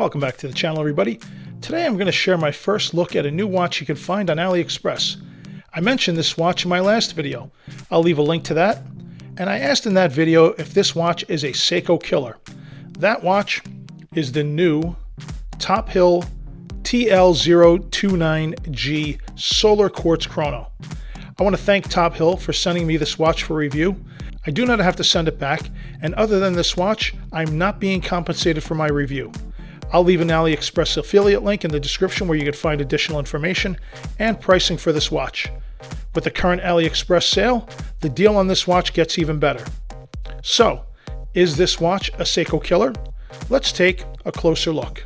Welcome back to the channel, everybody. Today I'm going to share my first look at a new watch you can find on AliExpress. I mentioned this watch in my last video. I'll leave a link to that. And I asked in that video if this watch is a Seiko killer. That watch is the new Tophill TL029G Solar Quartz Chrono. I want to thank Tophill for sending me this watch for review. I do not have to send it back, and other than this watch, I'm not being compensated for my review. I'll leave an AliExpress affiliate link in the description where you can find additional information and pricing for this watch. With the current AliExpress sale, the deal on this watch gets even better. So, is this watch a Seiko killer? Let's take a closer look.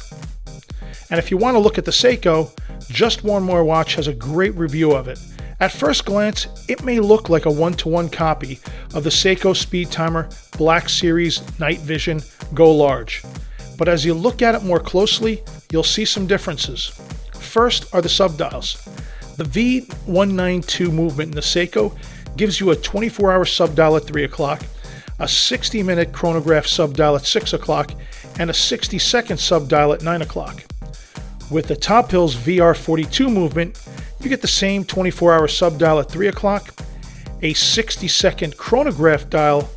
And if you want to look at the Seiko, Just One More Watch has a great review of it. At first glance, it may look like a one-to-one copy of the Seiko Speedtimer Black Series Night Vision Go Large. But as you look at it more closely, you'll see some differences. First are the subdials. The V192 movement in the Seiko gives you a 24-hour subdial at 3 o'clock, a 60-minute chronograph subdial at 6 o'clock, and a 60-second subdial at 9 o'clock. With the Tophill's VR42 movement, you get the same 24-hour subdial at 3 o'clock, a 60-second chronograph dial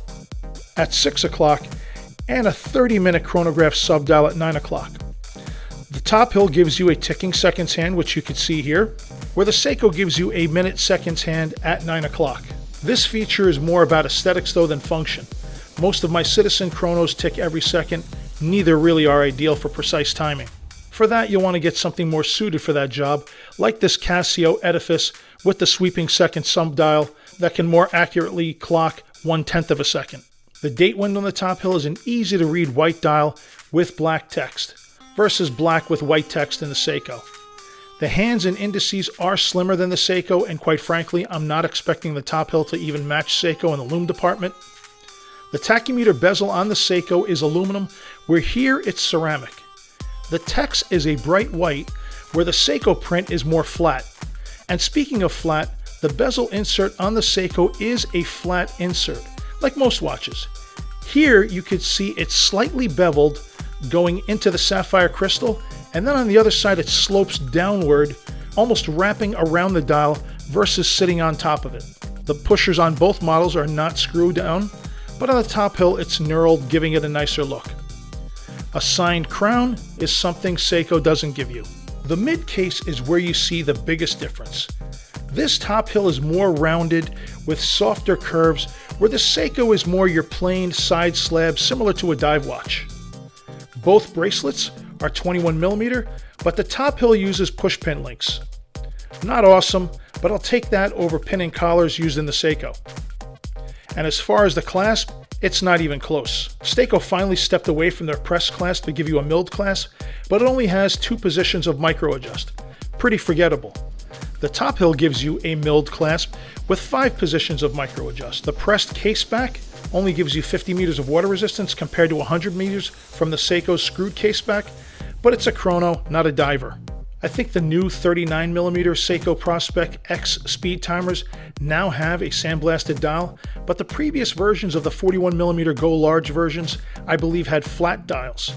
at 6 o'clock, and a 30-minute chronograph subdial at 9 o'clock. The Tophill gives you a ticking seconds hand, which you can see here, where the Seiko gives you a minute seconds hand at 9 o'clock. This feature is more about aesthetics though than function. Most of my Citizen chronos tick every second, neither really are ideal for precise timing. For that, you'll want to get something more suited for that job, like this Casio Edifice with the sweeping second subdial that can more accurately clock 1/10 of a second. The date window on the Tophill is an easy-to-read white dial with black text, versus black with white text in the Seiko. The hands and indices are slimmer than the Seiko, and quite frankly, I'm not expecting the Tophill to even match Seiko in the loom department. The tachymeter bezel on the Seiko is aluminum, where here it's ceramic. The text is a bright white, where the Seiko print is more flat. And speaking of flat, the bezel insert on the Seiko is a flat insert, like most watches. Here you could see it's slightly beveled going into the sapphire crystal, and then on the other side it slopes downward, almost wrapping around the dial versus sitting on top of it. The pushers on both models are not screwed down, but on the Tophill it's knurled, giving it a nicer look. A signed crown is something Seiko doesn't give you. The mid case is where you see the biggest difference. This Tophill is more rounded with softer curves, where the Seiko is more your plain side slab similar to a dive watch. Both bracelets are 21mm, but the Tophill uses push pin links. Not awesome, but I'll take that over pin and collars used in the Seiko. And as far as the clasp, it's not even close. Seiko finally stepped away from their press clasp to give you a milled clasp, but it only has 2 positions of micro adjust. Pretty forgettable. The Tophill gives you a milled clasp with 5 positions of micro adjust. The pressed case back only gives you 50 meters of water resistance compared to 100 meters from the Seiko's screwed case back, but it's a chrono, not a diver. I think the new 39mm Seiko Prospex X Speedtimers now have a sandblasted dial, but the previous versions of the 41mm Go Large versions I believe had flat dials.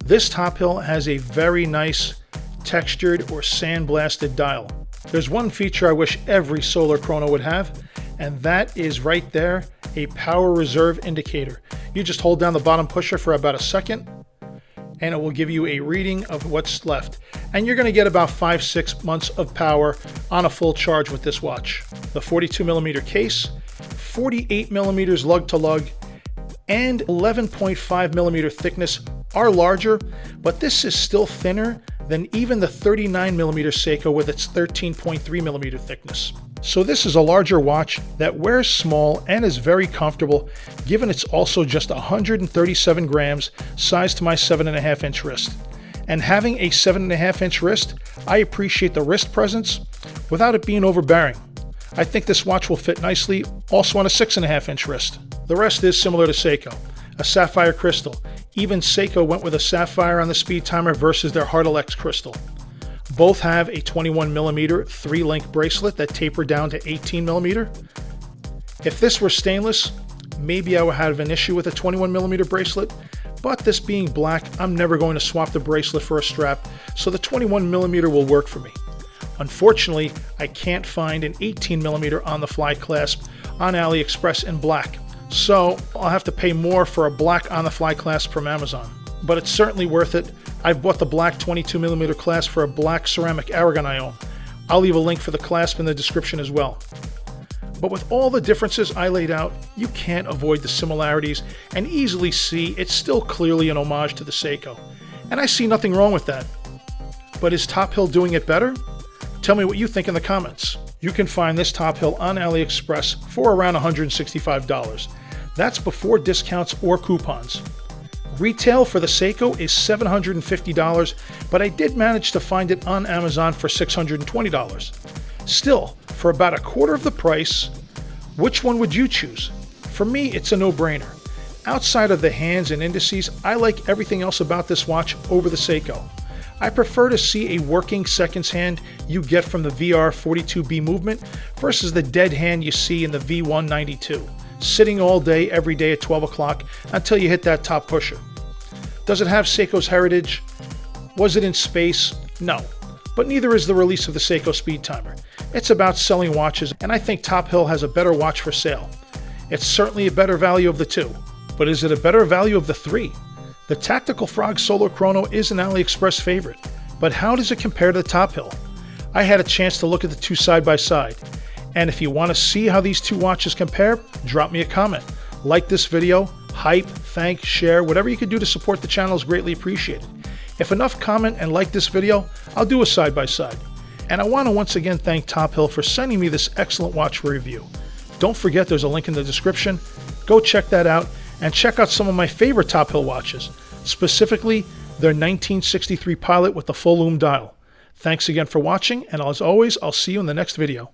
This Tophill has a very nice textured or sandblasted dial. There's one feature I wish every solar chrono would have, and that is right there, a power reserve indicator. You just hold down the bottom pusher for about a second, and it will give you a reading of what's left. And you're going to get about 5-6 months of power on a full charge with this watch. The 42mm case, 48mm lug to lug, and 11.5mm thickness are larger, but this is still thinner than even the 39mm Seiko with its 13.3mm thickness. So this is a larger watch that wears small and is very comfortable, given it's also just 137 grams, size to my 7.5 inch wrist. And having a 7.5 inch wrist, I appreciate the wrist presence without it being overbearing. I think this watch will fit nicely also on a 6.5 inch wrist. The rest is similar to Seiko. A sapphire crystal. Even Seiko went with a sapphire on the Speedtimer versus their Hardalex crystal. Both have a 21mm 3-link bracelet that taper down to 18mm. If this were stainless, maybe I would have an issue with a 21mm bracelet, But this being black, I'm never going to swap the bracelet for a strap, so the 21mm will work for me. Unfortunately, I can't find an 18mm on-the-fly clasp on AliExpress in black, so I'll have to pay more for a black on-the-fly clasp from Amazon. But it's certainly worth it. I've bought the black 22mm clasp for a black ceramic Aragon I own. I'll leave a link for the clasp in the description as well. But with all the differences I laid out, you can't avoid the similarities and easily see it's still clearly an homage to the Seiko. And I see nothing wrong with that. But is Tophill doing it better? Tell me what you think in the comments. You can find this Tophill on AliExpress for around $165. That's before discounts or coupons. Retail for the Seiko is $750, but I did manage to find it on Amazon for $620. Still, for about a quarter of the price, which one would you choose? For me, it's a no-brainer. Outside of the hands and indices, I like everything else about this watch over the Seiko. I prefer to see a working seconds hand you get from the VR42B movement versus the dead hand you see in the V192, sitting all day every day at 12 o'clock until you hit that top pusher. Does it have Seiko's heritage? Was it in space? No. But neither is the release of the Seiko Speedtimer. It's about selling watches, and I think Tophill has a better watch for sale. It's certainly a better value of the two, but is it a better value of the three? The Tactical Frog Solar Chrono is an AliExpress favorite, but how does it compare to the Tophill? I had a chance to look at the two side by side, and if you want to see how these two watches compare, drop me a comment. Like this video, hype, thank, share, whatever you can do to support the channel is greatly appreciated. If enough comment and like this video, I'll do a side by side. And I want to once again thank Tophill for sending me this excellent watch for review. Don't forget there's a link in the description. Go check that out and check out some of my favorite Tophill watches, specifically their 1963 Pilot with the full lume dial. Thanks again for watching, and as always, I'll see you in the next video.